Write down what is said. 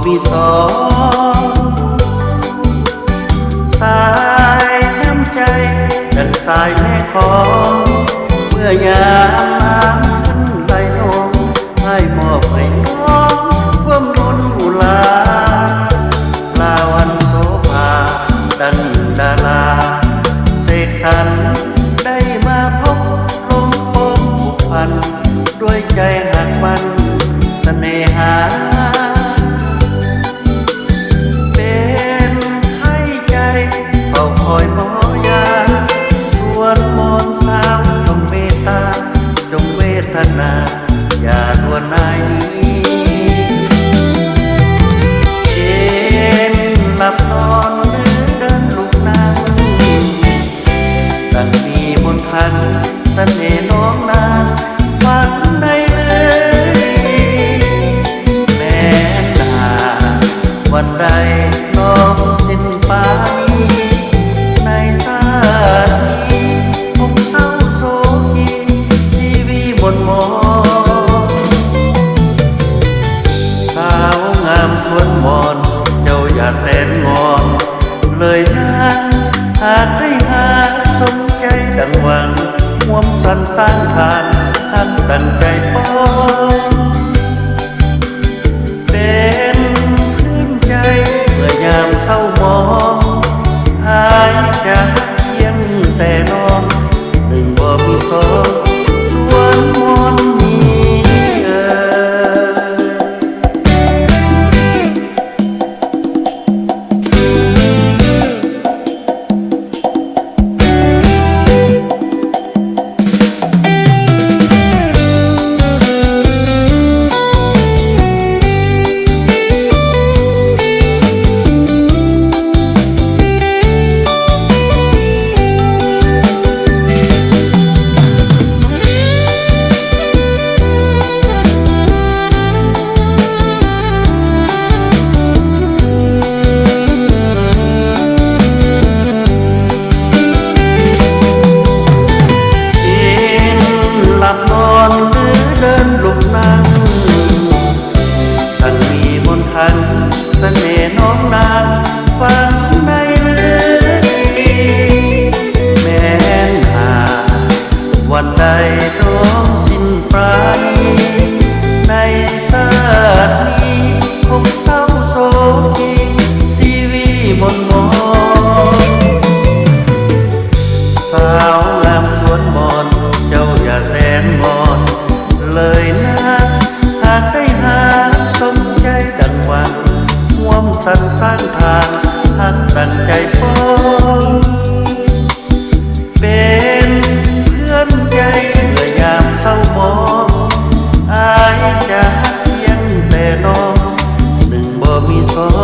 มีสองสายน้ำใจดังสายแม่ของเมื่อยามน้ำขึ้นไหลนองให้มอบให้น้องความรุนอุลาลาวันโสภาดันดาราเสกสรรได้มาพบลงปมผูกพันด้วยใจหักมันเสน่หาเป็นไข้ใจเฝ้าคอยหมอยาชวนมนต์สาวจงเมตตาจงเวทนาอย่าด่วนนายนี้เย็นหลับนอนหรือเดินลุกนั่งตั้งมีมนต์คันเสน่ห์น้องนางฝันได้เลยแม้นานวันใดน้องสิ้นปานีในชาตินี้คงเศร้าโศกีชีวิตหม่นหมองสาวงามชวนมอนเจ้าอย่าแสนงอนเลยนะหากได้หาสมใจดังหวังห่วมสันสร้างทานหักดังใจป้องเป็นพื้นใจเมื่อยามเศร้ามองหายจากเพียงแต่น้องหนึ่งบ่มีสองสวนมนต์มีเสน่ห์น้องนางฟังได้เลยแม้นหาวันใดน้องสิ้นปราณีในชาตินี้คงเศร้าโศกีชีวิตหม่นหมองสาวงามสวนมอนเจ้าอย่าแสนงอนเลยนะหากได้หาสมใจดังหวังห่วมสันสร้างทางหักดังใจป้องเป็นเพื่อนใจเมื่อยามเศร้ามองอายจะเพียงแต่น้องหนึ่งบ่มีสอง